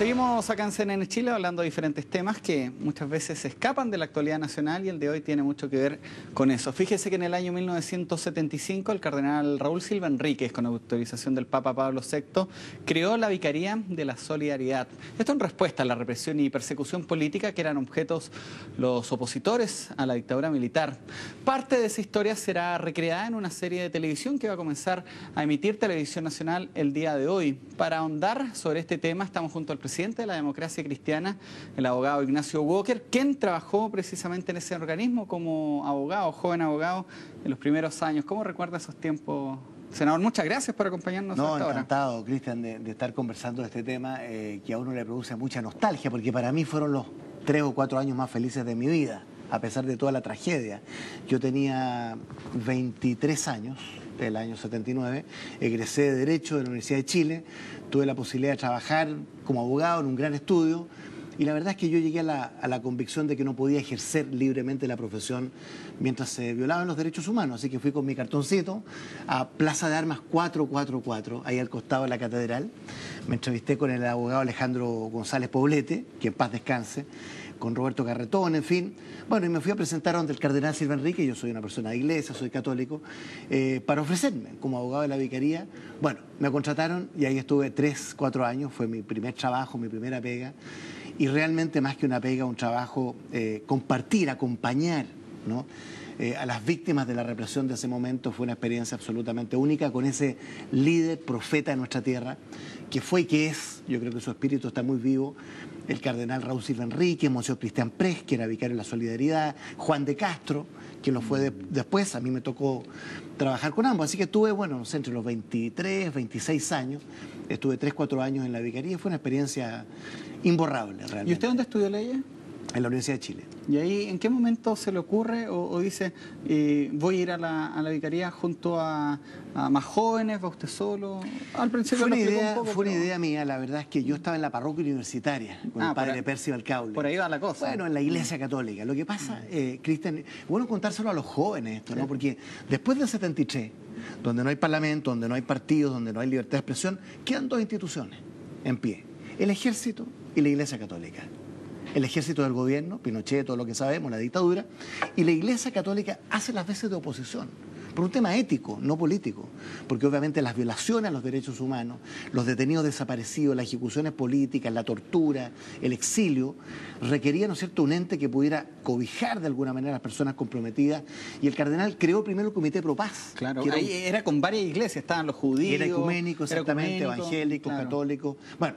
Seguimos acá en CNN Chile hablando de diferentes temas que muchas veces se escapan de la actualidad nacional y el de hoy tiene mucho que ver con eso. Fíjese que en el año 1975 el cardenal Raúl Silva Enríquez, con autorización del Papa Pablo VI, creó la Vicaría de la Solidaridad. Esto en respuesta a la represión y persecución política que eran objetos los opositores a la dictadura militar. Parte de esa historia será recreada en una serie de televisión que va a comenzar a emitir Televisión Nacional el día de hoy. Para ahondar sobre este tema estamos junto al presidente de la Democracia Cristiana, el abogado Ignacio Walker, quien trabajó precisamente en ese organismo como abogado, joven abogado, en los primeros años. ¿Cómo recuerda esos tiempos, senador? Muchas gracias por acompañarnos hasta ahora. Encantado, Cristian, de estar conversando de este tema que a uno le produce mucha nostalgia, porque para mí fueron los 3 o 4 años más felices de mi vida, a pesar de toda la tragedia. Yo tenía 23 años, el año 79, egresé de Derecho de la Universidad de Chile, tuve la posibilidad de trabajar como abogado en un gran estudio y la verdad es que yo llegué a la convicción de que no podía ejercer libremente la profesión mientras se violaban los derechos humanos, así que fui con mi cartoncito a Plaza de Armas 444, ahí al costado de la catedral. Me entrevisté con el abogado Alejandro González Poblete, que en paz descanse, con Roberto Carretón, en fin. Bueno, y me fui a presentar ante el cardenal Silva Enríquez, yo soy una persona de iglesia, soy católico, para ofrecerme como abogado de la Vicaría. Bueno, me contrataron y ahí estuve 3, 4 años, fue mi primer trabajo, mi primera pega, y realmente más que una pega, un trabajo, compartir, acompañar, ¿no?, a las víctimas de la represión de ese momento. Fue una experiencia absolutamente única con ese líder, profeta de nuestra tierra, que fue y que es, yo creo que su espíritu está muy vivo, el cardenal Raúl Silva Enríquez, Monseñor Cristian Prez, que era vicario de la Solidaridad, Juan de Castro, que lo fue después. A mí me tocó trabajar con ambos, así que estuve, bueno, no sé, entre los 23, 26 años, estuve 3, 4 años en la vicaría, fue una experiencia imborrable realmente. ¿Y usted dónde estudió leyes? En la Universidad de Chile. ¿Y ahí en qué momento se le ocurre o dice, voy a ir a la vicaría junto a más jóvenes, va usted solo? Al principio fue una idea mía. La verdad es que yo estaba en la parroquia universitaria con el padre Percival Caule. Por ahí va la cosa. Bueno, en la iglesia católica. Lo que pasa, Cristian, bueno contárselo a los jóvenes esto, ¿no? Porque después del 73, donde no hay parlamento, donde no hay partidos, donde no hay libertad de expresión, quedan 2 instituciones en pie: el ejército y la iglesia católica. El ejército del gobierno, Pinochet, todo lo que sabemos, la dictadura, y la Iglesia Católica hace las veces de oposición, por un tema ético, no político, porque obviamente las violaciones a los derechos humanos, los detenidos desaparecidos, las ejecuciones políticas, la tortura, el exilio, requerían, ¿no es cierto?, un ente que pudiera cobijar de alguna manera a las personas comprometidas, y el cardenal creó primero el Comité Pro Paz. Claro, ahí era con varias iglesias, estaban los judíos. Era ecuménico, exactamente, evangélicos, claro, católicos. Bueno,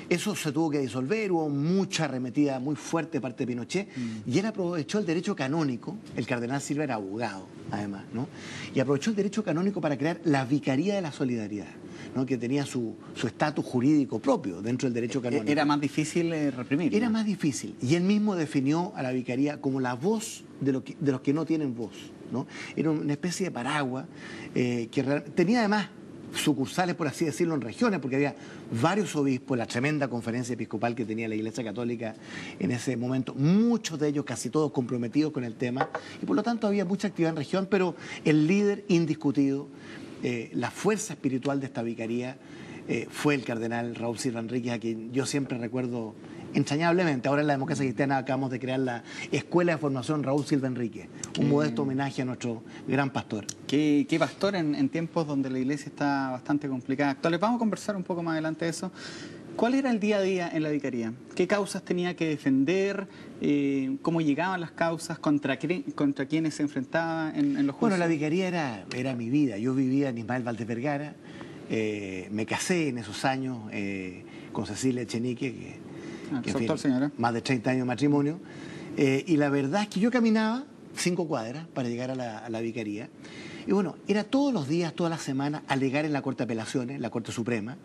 eso se tuvo que disolver, hubo mucha arremetida muy fuerte de parte de Pinochet, y él aprovechó el derecho canónico. El cardenal Silva era abogado, además, ¿no? Y aprovechó el derecho canónico para crear la Vicaría de la Solidaridad, ¿no?, que tenía su estatus jurídico propio dentro del derecho canónico. Era más difícil reprimir. Era más difícil, y él mismo definió a la Vicaría como la voz de los que no tienen voz, ¿no? Era una especie de paraguas que tenía además sucursales, por así decirlo, en regiones, porque había varios obispos, la tremenda conferencia episcopal que tenía la Iglesia Católica en ese momento, muchos de ellos, casi todos comprometidos con el tema, y por lo tanto había mucha actividad en región, pero el líder indiscutido, la fuerza espiritual de esta vicaría, fue el cardenal Raúl Silva Enríquez, a quien yo siempre recuerdo entrañablemente. Ahora en la Democracia Cristiana acabamos de crear la Escuela de Formación Raúl Silva Enríquez, un modesto homenaje a nuestro gran pastor. Qué pastor en tiempos donde la iglesia está bastante complicada. Actuales, vamos a conversar un poco más adelante de eso. ¿Cuál era el día a día en la vicaría? ¿Qué causas tenía que defender? ¿Cómo llegaban las causas? ¿Contra quiénes se enfrentaba en los juicios? Bueno, la vicaría era mi vida. Yo vivía en Ismael Valdés Vergara. Me casé en esos años con Cecilia Echenique, más de 30 años de matrimonio, y la verdad es que yo caminaba 5 cuadras para llegar a la vicaría, y bueno, era todos los días, todas las semanas, alegar en la Corte de Apelaciones, la Corte Suprema.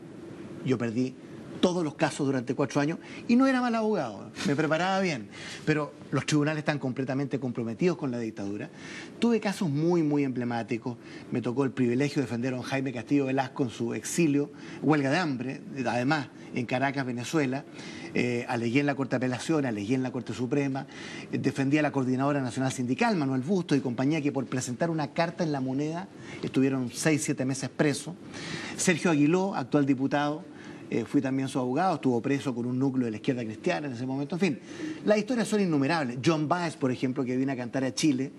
Yo perdí todos los casos durante 4 años y no era mal abogado, me preparaba bien, pero los tribunales están completamente comprometidos con la dictadura. Tuve casos muy, muy emblemáticos. Me tocó el privilegio de defender a don Jaime Castillo Velasco en su exilio, huelga de hambre, además en Caracas, Venezuela. Alegué en la Corte de Apelaciones, alegué en la Corte Suprema, defendí a la Coordinadora Nacional Sindical, Manuel Bustos y compañía, que por presentar una carta en La Moneda estuvieron 6, 7 meses presos. Sergio Aguiló, actual diputado, fui también su abogado, estuvo preso con un núcleo de la izquierda cristiana en ese momento. En fin, las historias son innumerables. John Baez, por ejemplo, que vino a cantar a Chile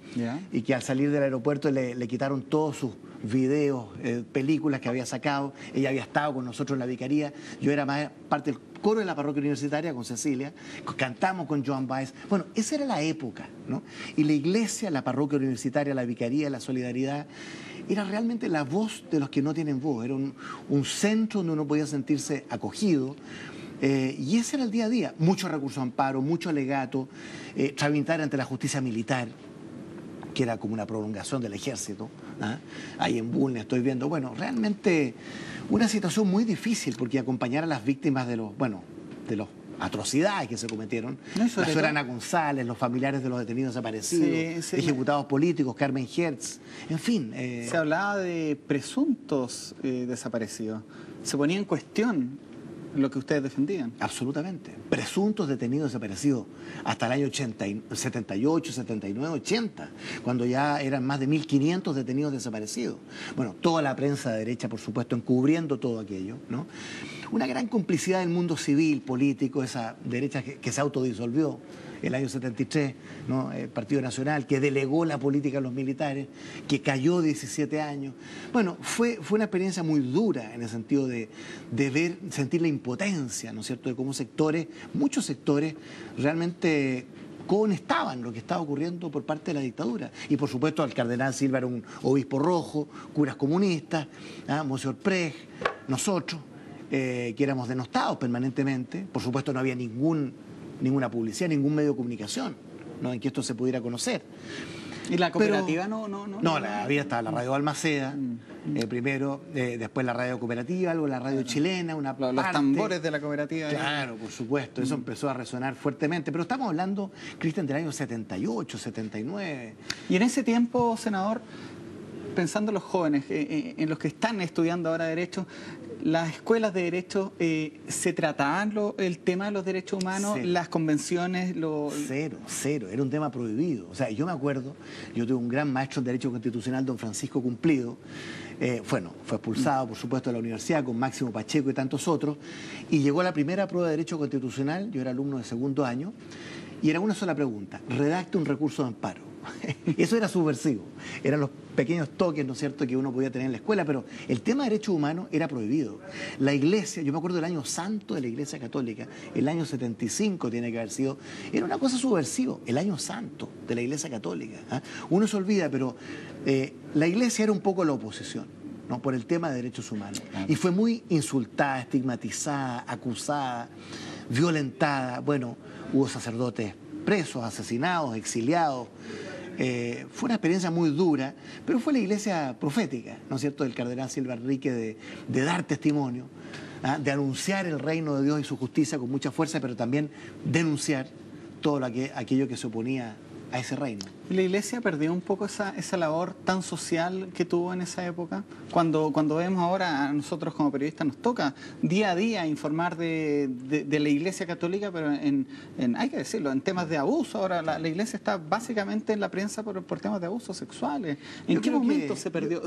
y que al salir del aeropuerto le quitaron todos sus videos, películas que había sacado. Ella había estado con nosotros en la vicaría. Yo era más parte del coro de la parroquia universitaria con Cecilia. Cantamos con John Baez. Bueno, esa era la época, ¿no? Y la iglesia, la parroquia universitaria, la vicaría, la solidaridad, era realmente la voz de los que no tienen voz. Era un centro donde uno podía sentirse acogido. Y ese era el día a día. Muchos recursos de amparo, mucho alegato, travintar ante la justicia militar, que era como una prolongación del ejército. Ahí en Bulnes estoy viendo, bueno, realmente una situación muy difícil, porque acompañar a las víctimas de los atrocidades que se cometieron, la señora Ana González, los familiares de los detenidos desaparecidos, ejecutados políticos, Carmen Hertz, en fin. Se hablaba de presuntos desaparecidos. Se ponía en cuestión lo que ustedes defendían. Absolutamente. Presuntos detenidos desaparecidos hasta el año 78, 79, 80, cuando ya eran más de 1.500 detenidos desaparecidos. Bueno, toda la prensa de derecha, por supuesto, encubriendo todo aquello, ¿no? Una gran complicidad del mundo civil, político, esa derecha que se autodisolvió el año 73, ¿no? El Partido Nacional, que delegó la política a los militares, que cayó 17 años. Bueno, fue una experiencia muy dura en el sentido de sentir la impotencia, ¿no es cierto?, de cómo sectores, muchos sectores, realmente conestaban lo que estaba ocurriendo por parte de la dictadura. Y por supuesto el cardenal Silva era un obispo rojo, curas comunistas, Monseñor Prej, nosotros, que éramos denostados permanentemente. Por supuesto no había ninguna publicidad, ningún medio de comunicación, ¿no?, en que esto se pudiera conocer. ¿Y la cooperativa no? No, había hasta la radio Balmaceda, primero, después la radio cooperativa, luego la radio chilena, una parte. Los tambores de la cooperativa. Claro, por supuesto, eso empezó a resonar fuertemente, pero estamos hablando, Cristian, del año 78, 79. Y en ese tiempo, senador, pensando en los jóvenes, en los que están estudiando ahora Derecho, las escuelas de Derecho, ¿se trataban el tema de los derechos humanos? Cero. ¿Las convenciones? Cero, era un tema prohibido. O sea, yo me acuerdo, yo tuve un gran maestro en Derecho Constitucional, don Francisco Cumplido, fue expulsado, por supuesto, de la universidad con Máximo Pacheco y tantos otros, y llegó a la primera prueba de Derecho Constitucional, yo era alumno de segundo año, y era una sola pregunta: redacte un recurso de amparo. Eso era subversivo, eran los pequeños toques, ¿no es cierto?, que uno podía tener en la escuela, pero el tema de derechos humanos era prohibido. La iglesia, yo me acuerdo del año santo de la Iglesia Católica, el año 75 tiene que haber sido, era una cosa subversiva, el año santo de la Iglesia Católica. Uno se olvida, pero la iglesia era un poco la oposición, ¿no?, por el tema de derechos humanos. Y fue muy insultada, estigmatizada, acusada, violentada. Bueno, hubo sacerdotes presos, asesinados, exiliados. Fue una experiencia muy dura, pero fue la iglesia profética, ¿no es cierto?, del cardenal Silva Enrique, de dar testimonio, de anunciar el reino de Dios y su justicia con mucha fuerza, pero también denunciar todo aquello que se oponía a ese reino. ¿La iglesia perdió un poco esa labor tan social que tuvo en esa época? Cuando vemos ahora, a nosotros como periodistas nos toca día a día informar de la iglesia católica, pero hay que decirlo, en temas de abuso. Ahora la iglesia está básicamente en la prensa por temas de abusos sexuales. ¿En qué momento se perdió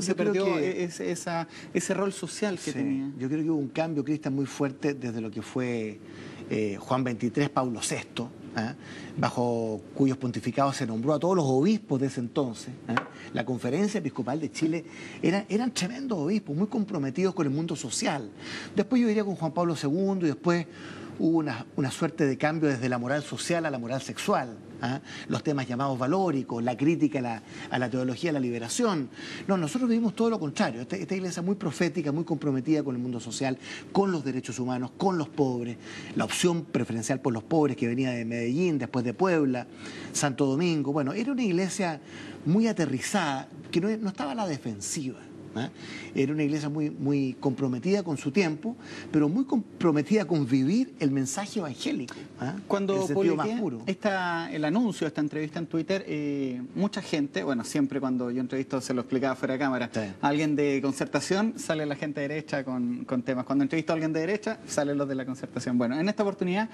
ese rol social que tenía? Yo creo que hubo un cambio, Cristian, muy fuerte desde lo que fue Juan XXIII, Pablo VI, bajo cuyos pontificados se nombró a todos los obispos de ese entonces. La Conferencia Episcopal de Chile eran tremendos obispos, muy comprometidos con el mundo social. Después yo diría con Juan Pablo II, y después hubo una suerte de cambio desde la moral social a la moral sexual. Los temas llamados valóricos, la crítica a la teología de la liberación. No, nosotros vivimos todo lo contrario. Esta iglesia muy profética, muy comprometida con el mundo social, con los derechos humanos, con los pobres, la opción preferencial por los pobres que venía de Medellín, después de Puebla, Santo Domingo. Bueno, era una iglesia muy aterrizada, que no estaba a la defensiva. Era una iglesia muy comprometida con su tiempo, pero muy comprometida con vivir el mensaje evangélico. Cuando publiqué el anuncio, esta entrevista en Twitter, mucha gente, bueno, siempre cuando yo entrevisto se lo explicaba fuera de cámara, alguien de Concertación, sale la gente de derecha con temas. Cuando entrevisto a alguien de derecha, salen los de la Concertación. Bueno, en esta oportunidad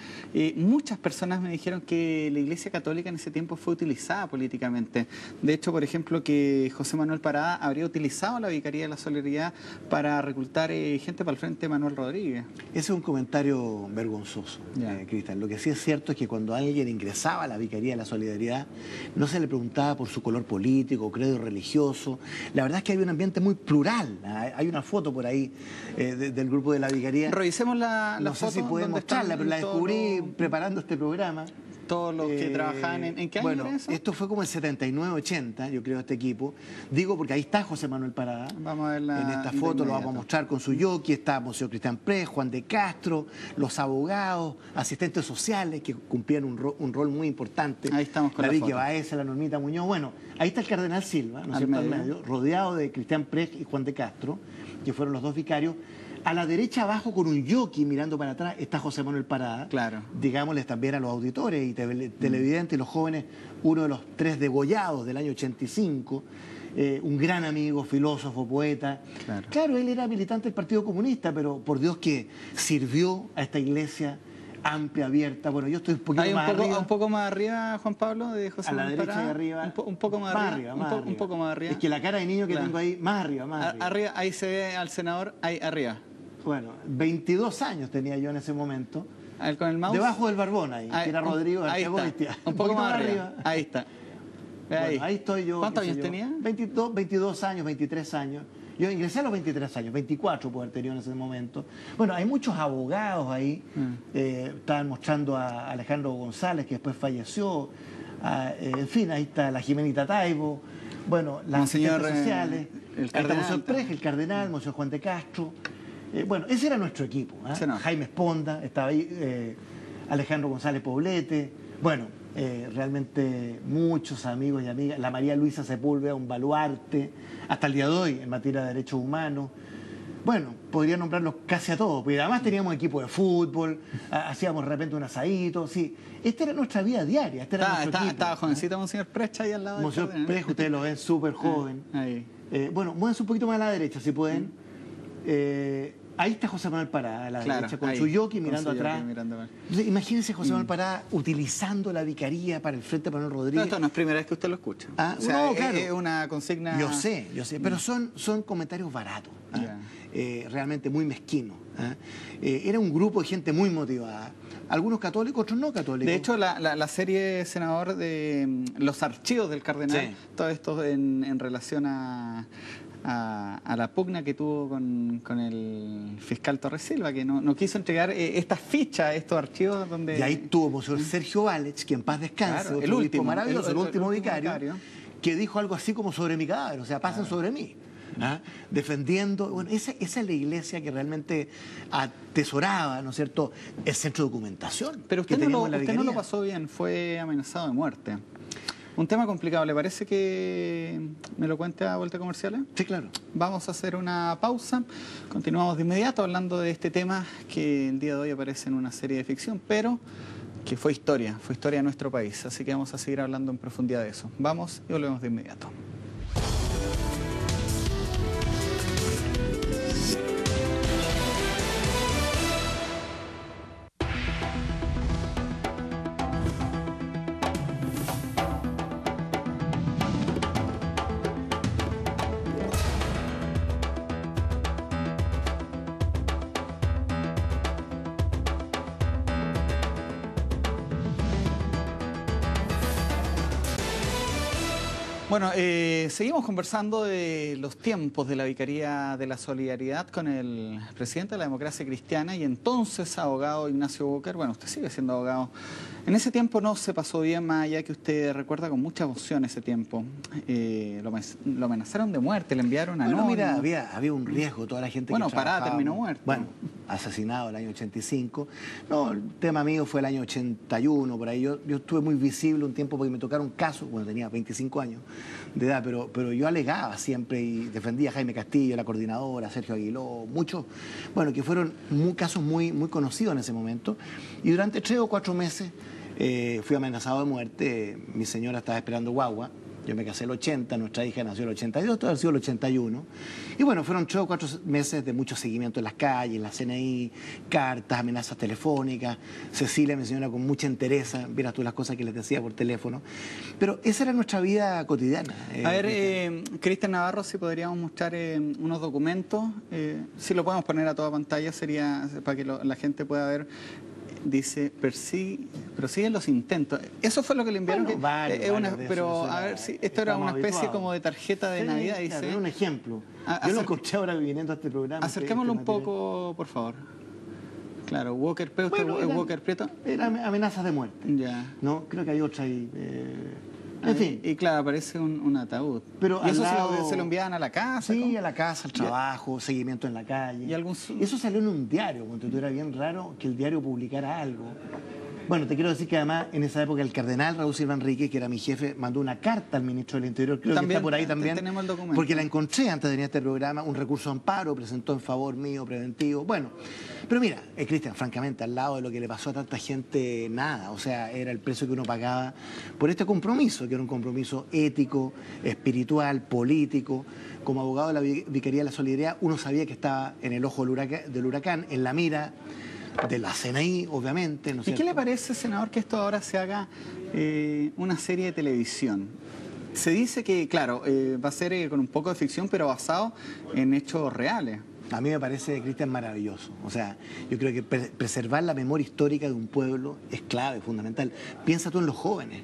muchas personas me dijeron que la Iglesia Católica en ese tiempo fue utilizada políticamente. De hecho, por ejemplo, que José Manuel Parada habría utilizado la vicaría Vicaría de la Solidaridad para reclutar gente para el Frente Manuel Rodríguez. Ese es un comentario vergonzoso, Cristian. Lo que sí es cierto es que cuando alguien ingresaba a la Vicaría de la Solidaridad, no se le preguntaba por su color político, credo religioso. La verdad es que había un ambiente muy plural. Hay una foto por ahí del grupo de la Vicaría. Revisemos la foto. No sé si pueden mostrarla, pero la descubrí preparando este programa. Todos los que trabajaban ¿en qué año era eso? Esto fue como en 79-80, yo creo, este equipo. Digo porque ahí está José Manuel Parada. Vamos a verla en esta foto lo vamos a mostrar con su jockey. Está Monseñor Cristian Prez, Juan de Castro, los abogados, asistentes sociales que cumplían un rol muy importante. Ahí estamos con la foto. Vicky Baeza, la Normita Muñoz. Bueno, ahí está el cardenal Silva, ¿no es cierto? Al medio, rodeado de Cristian Prez y Juan de Castro, que fueron los dos vicarios. A la derecha abajo, con un jockey mirando para atrás, está José Manuel Parada. Claro. Digámosles también a los auditores y televidentes y los jóvenes, uno de los 3 degollados del año 85, un gran amigo, filósofo, poeta. Claro, él era militante del Partido Comunista, pero por Dios que sirvió a esta iglesia amplia, abierta. Bueno, yo estoy un poquito más arriba. Un poco más arriba, Juan Pablo, de José Manuel Parada. A la derecha y arriba. Un poco más arriba. Un poco más arriba. Es que la cara de niño que tengo ahí, más arriba, arriba. Ahí se ve al senador, ahí arriba. Bueno, 22 años tenía yo en ese momento. A ver, con el mouse. Debajo del barbón ahí, que era Rodrigo García Goitia. Un poco más arriba. Ahí está. Bueno, ahí estoy yo. ¿Cuántos años tenía? 22 años, 23 años. Yo ingresé a los 23 años, 24 puedo haber tenido en ese momento. Bueno, hay muchos abogados ahí. Estaban mostrando a Alejandro González, que después falleció. En fin, ahí está la Jimenita Taibo. Bueno, las asistentes sociales. Ahí está Monseñor Prez, el cardenal, Monseñor Juan de Castro. Bueno, ese era nuestro equipo. Jaime Esponda, estaba ahí, Alejandro González Poblete. Bueno, realmente muchos amigos y amigas. La María Luisa Sepúlveda, un baluarte, hasta el día de hoy en materia de derechos humanos. Bueno, podría nombrarlos casi a todos, porque además teníamos equipo de fútbol, hacíamos de repente un asadito, sí. Esta era nuestra vida diaria, este era nuestro equipo. Estaba jovencito Monseñor Prez ahí al lado. Monseñor Prez, ustedes lo ven súper joven. Ahí. Bueno, muévanse un poquito más a la derecha, si pueden. Ahí está José Manuel Parada, a la derecha, con su jockey mirando atrás. Entonces, imagínense José Manuel Parada utilizando la vicaría para el Frente Manuel Rodríguez. Esto no es primera vez que usted lo escucha. O sea, no, claro. Es una consigna... Yo sé, pero son comentarios baratos, realmente muy mezquinos. Era un grupo de gente muy motivada. Algunos católicos, otros no católicos. De hecho, la serie Senador de los archivos del cardenal, todo esto en relación a la pugna que tuvo con el fiscal Torres Silva, que no quiso entregar estas fichas, estos archivos donde... Y ahí tuvo Monseñor Sergio Vález, que en paz descanse, el último maravilloso, el último vicario, que dijo algo así como sobre mi cadáver, o sea, pasen sobre mí. Defendiendo, bueno, esa es la iglesia que realmente atesoraba, ¿no es cierto?, el centro de documentación. Pero usted no lo pasó bien, fue amenazado de muerte. Un tema complicado, ¿le parece que me lo cuente a vuelta comerciales? Sí, claro. Vamos a hacer una pausa, continuamos de inmediato hablando de este tema que el día de hoy aparece en una serie de ficción, pero que fue historia de nuestro país, así que vamos a seguir hablando en profundidad de eso. Vamos y volvemos de inmediato. Bueno, seguimos conversando de los tiempos de la Vicaría de la Solidaridad con el presidente de la Democracia Cristiana y entonces abogado Ignacio Boker. Bueno, usted sigue siendo abogado. En ese tiempo no se pasó bien, más allá que usted recuerda con mucha emoción ese tiempo. Lo amenazaron de muerte, le enviaron a Bueno, mira, había un riesgo, toda la gente que trabajaba. Parada terminó muerto. Bueno, asesinado el año 85. No, el tema mío fue el año 81, por ahí. Yo estuve muy visible un tiempo porque me tocaron casos, bueno, tenía 25 años de edad, pero yo alegaba siempre y defendía a Jaime Castillo, la coordinadora, a Sergio Aguiló, muchos, bueno, que fueron casos muy conocidos en ese momento. Y durante 3 o 4 meses fui amenazado de muerte. Mi señora estaba esperando guagua, Yo me casé el 80, nuestra hija nació el 82, todo ha sido el 81. Y bueno, fueron 3 o 4 meses de mucho seguimiento en las calles, la CNI, cartas, amenazas telefónicas. Cecilia, mi señora, con mucha entereza, vieras tú las cosas que les decía por teléfono. Pero esa era nuestra vida cotidiana. A ver, Cristian Navarro, si podríamos mostrar unos documentos, si lo podemos poner a toda pantalla, sería para que la gente pueda ver. Dice, prosiguen los intentos. Eso fue lo que le enviaron. Bueno, pero a ver, si esto era una especie como de tarjeta de Navidad. Claro, Dice, era un ejemplo. Yo lo escuché ahora viniendo a este programa. Acercémoslo un poco, por favor. Claro, Walker Prieto. Bueno, Walker Prieto. Eran amenazas de muerte. Ya. No, creo que hay otra ahí. En fin. Y claro, aparece un ataúd. Pero ¿Y eso lado... se lo enviaban a la casa? Sí, ¿cómo? a la casa, al trabajo, seguimiento en la calle. ¿Y eso salió en un diario, cuando tú era bien raro que el diario publicara algo. Bueno, te quiero decir que además en esa época el cardenal Raúl Silva Enríquez, que era mi jefe, mandó una carta al ministro del Interior, creo que está por ahí también, tenemos el documento. porque la encontré antes de venir a este programa, un recurso de amparo, presentó en favor mío, preventivo. Bueno, pero mira, Cristian, francamente, al lado de lo que le pasó a tanta gente, nada. O sea, era el precio que uno pagaba por este compromiso, que era un compromiso ético, espiritual, político. Como abogado de la Vicaría de la Solidaridad, uno sabía que estaba en el ojo del huracán, en la mira de la CNI, obviamente. ¿No es cierto? ¿Y qué le parece, senador, que esto ahora se haga una serie de televisión? Se dice que, claro, va a ser con un poco de ficción, pero basado en hechos reales. A mí me parece, Cristian, maravilloso. O sea, yo creo que preservar la memoria histórica de un pueblo es clave, fundamental. Piensa tú en los jóvenes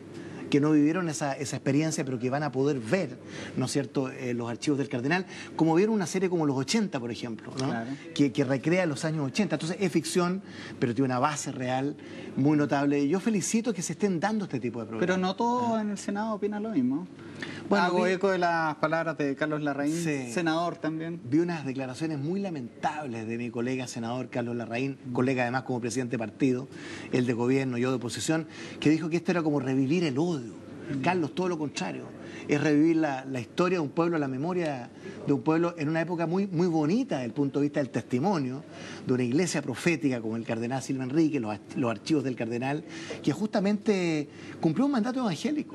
que no vivieron esa experiencia, pero que van a poder ver, ¿no es cierto?, los archivos del cardenal, como vieron una serie como Los 80, por ejemplo, ¿no? Claro. que recrea los años 80. Entonces es ficción, pero tiene una base real muy notable. Y yo felicito que se estén dando este tipo de programas. Pero no todos en el Senado opinan lo mismo. Bueno, hago eco de las palabras de Carlos Larraín, sí, senador también. Vi unas declaraciones muy lamentables de mi colega senador Carlos Larraín, colega además como presidente de partido, él de gobierno, yo de oposición, que dijo que esto era como revivir el odio. Carlos, todo lo contrario, es revivir la historia de un pueblo, la memoria de un pueblo en una época muy, muy bonita desde el punto de vista del testimonio de una iglesia profética como el cardenal Silva Enríquez, los archivos del cardenal, que justamente cumplió un mandato evangélico.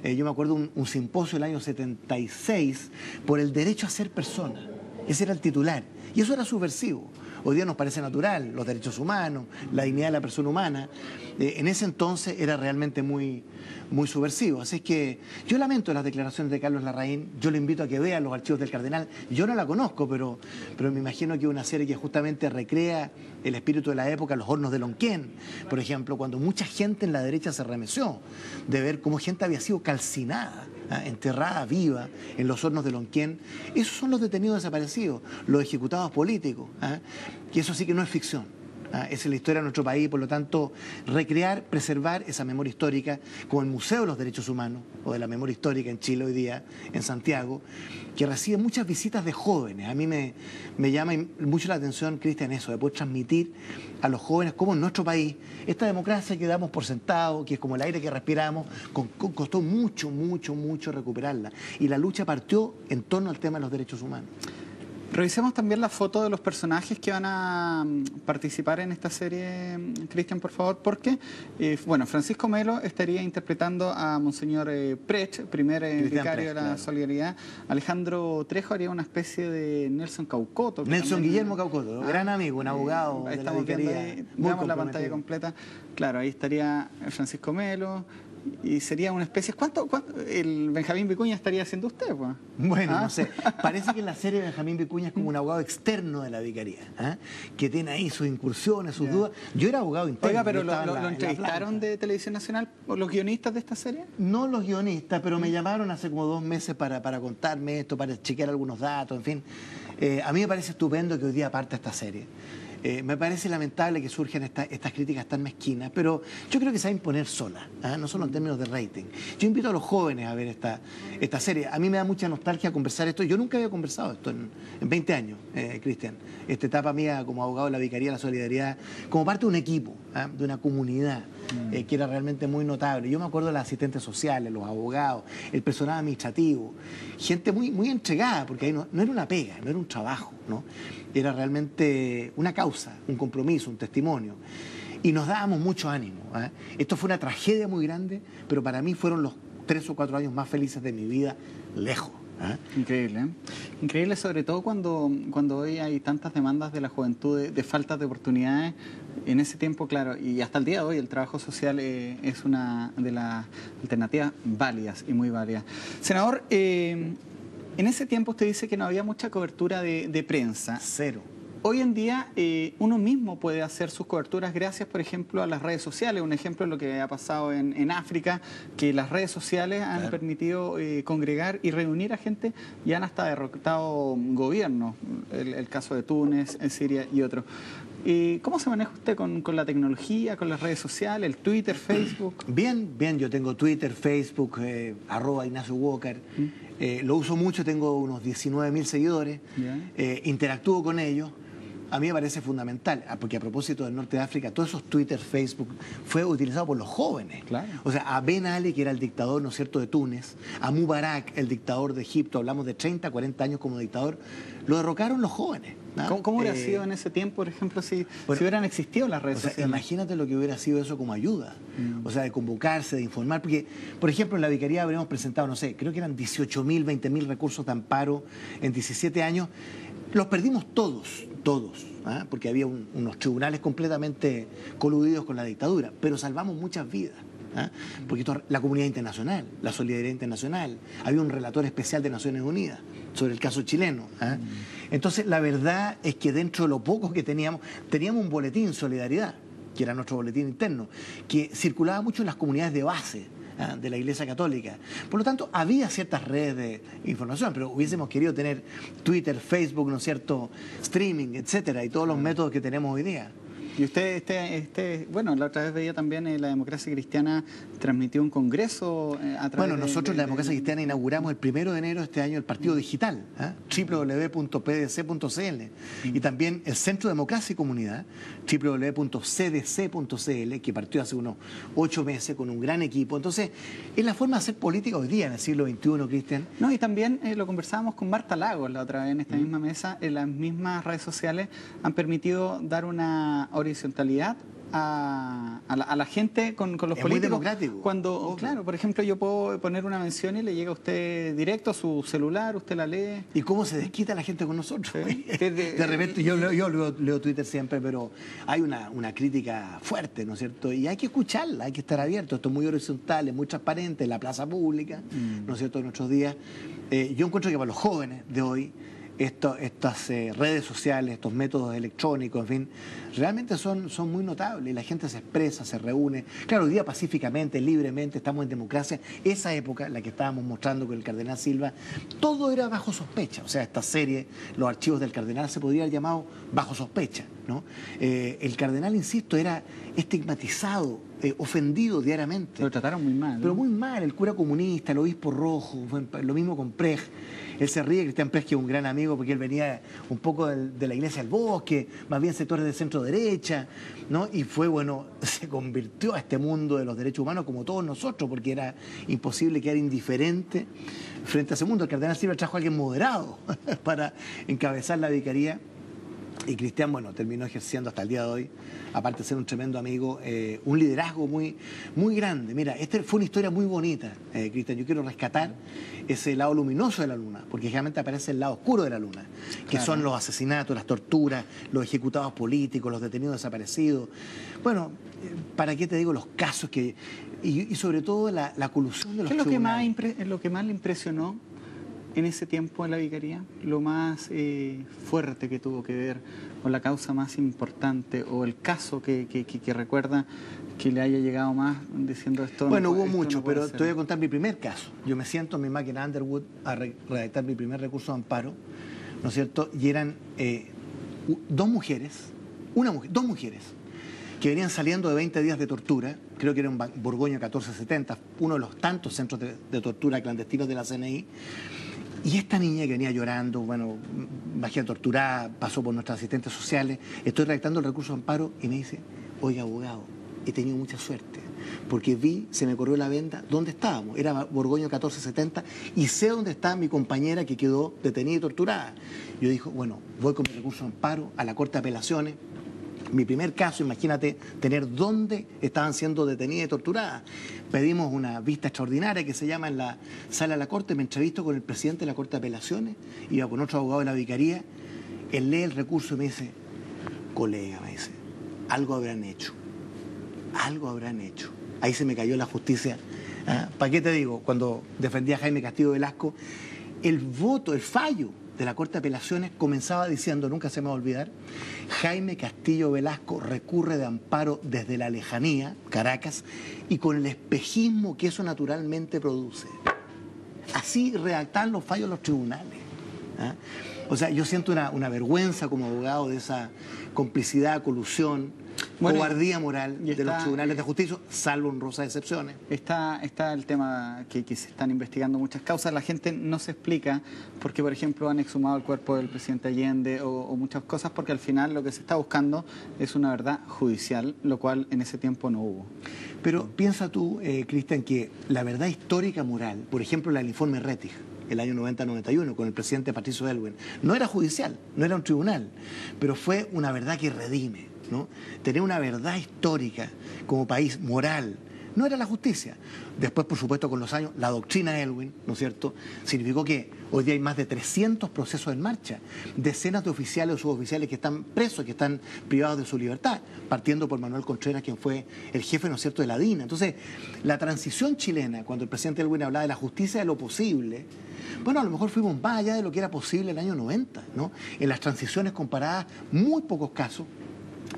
Yo me acuerdo un simposio del año 76 por el derecho a ser persona. Ese era el titular. Y eso era subversivo. Hoy día nos parece natural, los derechos humanos, la dignidad de la persona humana. En ese entonces era realmente muy, muy subversivo. Así es que yo lamento las declaraciones de Carlos Larraín. Yo le invito a que vea los archivos del cardenal. Yo no la conozco, pero me imagino que es una serie que justamente recrea el espíritu de la época, los hornos de Lonquén, por ejemplo, cuando mucha gente en la derecha se remeció de ver cómo gente había sido calcinada, enterrada viva en los hornos de Lonquén. Esos son los detenidos desaparecidos, los ejecutados políticos, que eso sí que no es ficción. Esa es la historia de nuestro país, por lo tanto, recrear, preservar esa memoria histórica, como el Museo de los Derechos Humanos, o de la Memoria Histórica en Chile hoy día, en Santiago, que recibe muchas visitas de jóvenes. A mí me llama mucho la atención, Cristian, eso, de poder transmitir a los jóvenes cómo en nuestro país, esta democracia que damos por sentado, que es como el aire que respiramos, costó mucho, mucho, mucho recuperarla. Y la lucha partió en torno al tema de los derechos humanos. Revisemos también la foto de los personajes que van a participar en esta serie, Cristian, por favor, porque, bueno, Francisco Melo estaría interpretando a Monseñor Precht, primer vicario de la Solidaridad. Alejandro Trejo haría una especie de Nelson Caucoto. Nelson Guillermo Caucoto, gran amigo, un abogado de la Vicaría. Veamos la pantalla completa. Claro, ahí estaría Francisco Melo. Y sería una especie... ¿Cuánto el Benjamín Vicuña estaría haciendo usted, pues? Bueno, no sé. Parece que en la serie Benjamín Vicuña es como un abogado externo de la Vicaría, que tiene ahí sus incursiones, sus dudas. Yo era abogado interno. Oiga, pero ¿lo entrevistaron de Televisión Nacional los guionistas de esta serie? No los guionistas, pero me llamaron hace como 2 meses para contarme esto, para chequear algunos datos, en fin. A mí me parece estupendo que hoy día parte esta serie. Me parece lamentable que surjan estas críticas tan mezquinas, pero yo creo que se va a imponer sola, no solo en términos de rating. Yo invito a los jóvenes a ver esta serie. A mí me da mucha nostalgia conversar esto. Yo nunca había conversado esto en 20 años, Cristian. Esta etapa mía como abogado de la Vicaría de la Solidaridad, como parte de un equipo, de una comunidad que era realmente muy notable. Yo me acuerdo de las asistentes sociales, los abogados, el personal administrativo, gente muy, muy entregada, porque ahí no era una pega, no era un trabajo, ¿no? Era realmente una causa, un compromiso, un testimonio. Y nos dábamos mucho ánimo. Esto fue una tragedia muy grande, pero para mí fueron los 3 o 4 años más felices de mi vida, lejos. ¿Ah? Increíble, ¿eh? Increíble, sobre todo cuando hoy hay tantas demandas de la juventud de falta de oportunidades. En ese tiempo, claro, y hasta el día de hoy el trabajo social es una de las alternativas válidas y muy válidas. Senador, en ese tiempo usted dice que no había mucha cobertura de prensa. Cero. Hoy en día uno mismo puede hacer sus coberturas gracias, por ejemplo, a las redes sociales. Un ejemplo es lo que ha pasado en África, que las redes sociales han permitido congregar y reunir a gente y han hasta derrotado gobiernos. El caso de Túnez, Siria y otros. ¿Cómo se maneja usted con la tecnología, con las redes sociales, el Twitter, Facebook? Bien, bien. Yo tengo Twitter, Facebook, @Ignacio Walker. Lo uso mucho, tengo unos 19.000 seguidores. Interactúo con ellos. A mí me parece fundamental, porque a propósito del norte de África, todos esos Twitter, Facebook, fue utilizado por los jóvenes. Claro. O sea, a Ben Ali, que era el dictador, ¿no es cierto?, de Túnez, a Mubarak, el dictador de Egipto, hablamos de 30, 40 años como dictador, lo derrocaron los jóvenes. ¿No? ¿Cómo hubiera sido en ese tiempo, por ejemplo, si hubieran existido las redes sociales? Imagínate lo que hubiera sido eso como ayuda. O sea, de convocarse, de informar. Porque, por ejemplo, en la vicaría habríamos presentado, no sé, creo que eran 18.000, 20.000 recursos de amparo en 17 años. Los perdimos todos, ¿ah? Porque había unos tribunales completamente coludidos con la dictadura, pero salvamos muchas vidas. ¿Ah? Porque la comunidad internacional, la solidaridad internacional, había un relator especial de Naciones Unidas sobre el caso chileno. ¿Ah? Entonces, la verdad es que dentro de lo poco que teníamos un boletín Solidaridad, que era nuestro boletín interno, que circulaba mucho en las comunidades de base de la Iglesia Católica. Por lo tanto, había ciertas redes de información, pero hubiésemos querido tener Twitter, Facebook, ¿no es cierto?, streaming, etcétera, y todos los métodos que tenemos hoy día. Y usted, bueno, la otra vez veía también la Democracia Cristiana transmitió un congreso a través Bueno, nosotros la Democracia Cristiana inauguramos el 1 de enero de este año el partido digital, www.pdc.cl, y también el Centro de Democracia y Comunidad, www.cdc.cl, que partió hace unos 8 meses con un gran equipo. Entonces, es la forma de hacer política hoy día en el siglo XXI, Cristian. No, y también lo conversábamos con Marta Lagos la otra vez en esta misma mesa. Las mismas redes sociales han permitido dar una horizontalidad a la gente con los políticos. Muy democrático. Cuando, claro, por ejemplo, yo puedo poner una mención y le llega a usted directo a su celular, usted la lee. ¿Y cómo se desquita la gente con nosotros? Sí. De repente, yo leo Twitter siempre, pero hay una crítica fuerte, ¿no es cierto? Y hay que escucharla, hay que estar abierto. Esto es muy horizontal, es muy transparente, en la plaza pública, ¿no es cierto?, en nuestros días. Yo encuentro que para los jóvenes de hoy, estas redes sociales, estos métodos electrónicos, en fin, realmente son muy notables. La gente se expresa, se reúne. Claro, hoy día pacíficamente, libremente, estamos en democracia. Esa época, la que estábamos mostrando con el cardenal Silva, todo era bajo sospecha. O sea, esta serie, los archivos del cardenal, se podría haber llamado bajo sospecha, ¿no? El cardenal, insisto, era estigmatizado, ofendido diariamente. Lo trataron muy mal, ¿no? Pero muy mal. El cura comunista, el obispo rojo, lo mismo con Prej. Él se ríe, Cristian Prej, que es un gran amigo, porque él venía un poco de la Iglesia del Bosque, más bien sectores de centro derecha, ¿no? Y fue, bueno, se convirtió a este mundo de los derechos humanos como todos nosotros, porque era imposible quedar indiferente frente a ese mundo. El cardenal Silva trajo a alguien moderado para encabezar la vicaría. Y Cristian, bueno, terminó ejerciendo hasta el día de hoy, aparte de ser un tremendo amigo, un liderazgo muy, muy grande. Mira, esta fue una historia muy bonita, Cristian. Yo quiero rescatar ese lado luminoso de la luna, porque generalmente aparece el lado oscuro de la luna, que claro, son los asesinatos, las torturas, los ejecutados políticos, los detenidos desaparecidos. Bueno, ¿para qué te digo los casos que y sobre todo la colusión de los tribunales? ¿Qué es lo que más le impresionó en ese tiempo en la vicaría? Lo más fuerte que tuvo que ver, o la causa más importante, o el caso que recuerda que le haya llegado más diciendo esto. Bueno, hubo mucho, pero te voy a contar mi primer caso. Yo me siento en mi máquina Underwood a redactar mi primer recurso de amparo, ¿no es cierto? Y eran dos mujeres que venían saliendo de 20 días de tortura, creo que era un Borgoño 1470, uno de los tantos centros de tortura clandestinos de la CNI. Y esta niña que venía llorando, bueno, bajé torturada, pasó por nuestras asistentes sociales, estoy redactando el recurso de amparo y me dice, oiga, abogado, he tenido mucha suerte, porque se me corrió la venda dónde estábamos, era Borgoño 1470, y sé dónde está mi compañera que quedó detenida y torturada. Yo dije, bueno, voy con mi recurso de amparo a la Corte de Apelaciones, mi primer caso, imagínate tener dónde estaban siendo detenidas y torturadas. Pedimos una vista extraordinaria que se llama en la sala de la Corte. Me entrevisto con el presidente de la Corte de Apelaciones, iba con otro abogado de la Vicaría. Él lee el recurso y me dice, colega, me dice, algo habrán hecho. Algo habrán hecho. Ahí se me cayó la justicia. ¿Para qué te digo? Cuando defendía a Jaime Castillo Velasco, el fallo de la Corte de Apelaciones comenzaba diciendo, nunca se me va a olvidar, Jaime Castillo Velasco recurre de amparo desde la lejanía, Caracas, y con el espejismo que eso naturalmente produce. Así redactan los fallos de los tribunales. O sea, yo siento una vergüenza como abogado de esa complicidad, colusión, cobardía moral de los tribunales de justicia, salvo honrosas excepciones. Está el tema que se están investigando muchas causas. La gente no se explica por qué, por ejemplo, han exhumado el cuerpo del presidente Allende o muchas cosas, porque al final lo que se está buscando es una verdad judicial, lo cual en ese tiempo no hubo. Pero piensa tú, Cristian, que la verdad histórica moral, por ejemplo, el informe Rettig, el año 90-91, con el presidente Patricio Aylwin, no era judicial, no era un tribunal, pero fue una verdad que redime, ¿no? Tener una verdad histórica como país moral, no era la justicia. Después, por supuesto, con los años, la doctrina Aylwin, ¿no es cierto?, significó que hoy día hay más de 300 procesos en marcha, decenas de oficiales o suboficiales que están presos, que están privados de su libertad, partiendo por Manuel Contreras, quien fue el jefe, ¿no es cierto?, de la DINA. Entonces, la transición chilena, cuando el presidente Aylwin hablaba de la justicia de lo posible, bueno, a lo mejor fuimos más allá de lo que era posible en el año 90, ¿no? En las transiciones comparadas, muy pocos casos,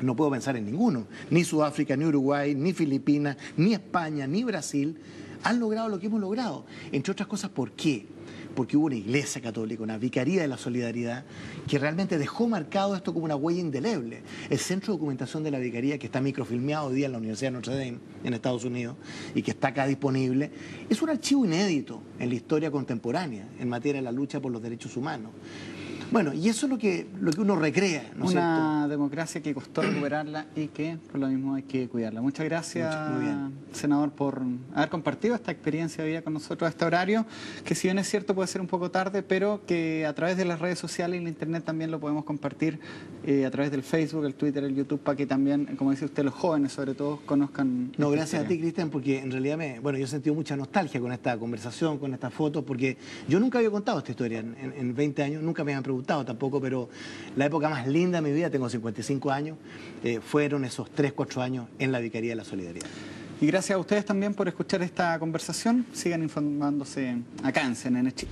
no puedo pensar en ninguno, ni Sudáfrica, ni Uruguay, ni Filipinas, ni España, ni Brasil, han logrado lo que hemos logrado. Entre otras cosas, ¿por qué? Porque hubo una iglesia católica, una vicaría de la solidaridad, que realmente dejó marcado esto como una huella indeleble. El centro de documentación de la vicaría, que está microfilmeado hoy día en la Universidad de Notre Dame, en Estados Unidos, y que está acá disponible, es un archivo inédito en la historia contemporánea, en materia de la lucha por los derechos humanos. Bueno, y eso es lo que uno recrea, ¿no es cierto? Una democracia que costó recuperarla y que por lo mismo hay que cuidarla. Muchas gracias, senador, por haber compartido esta experiencia de vida con nosotros a este horario, que si bien es cierto puede ser un poco tarde, pero que a través de las redes sociales y la internet también lo podemos compartir a través del Facebook, el Twitter, el YouTube, para que también, como dice usted, los jóvenes sobre todo conozcan. No, gracias a ti, Cristian, porque en realidad yo he sentido mucha nostalgia con esta conversación, con estas fotos, porque yo nunca había contado esta historia en 20 años, nunca me habían preguntado tampoco, pero la época más linda de mi vida, tengo 55 años, fueron esos 3, 4 años en la Vicaría de la Solidaridad. Y gracias a ustedes también por escuchar esta conversación. Sigan informándose acá en CNN Chile.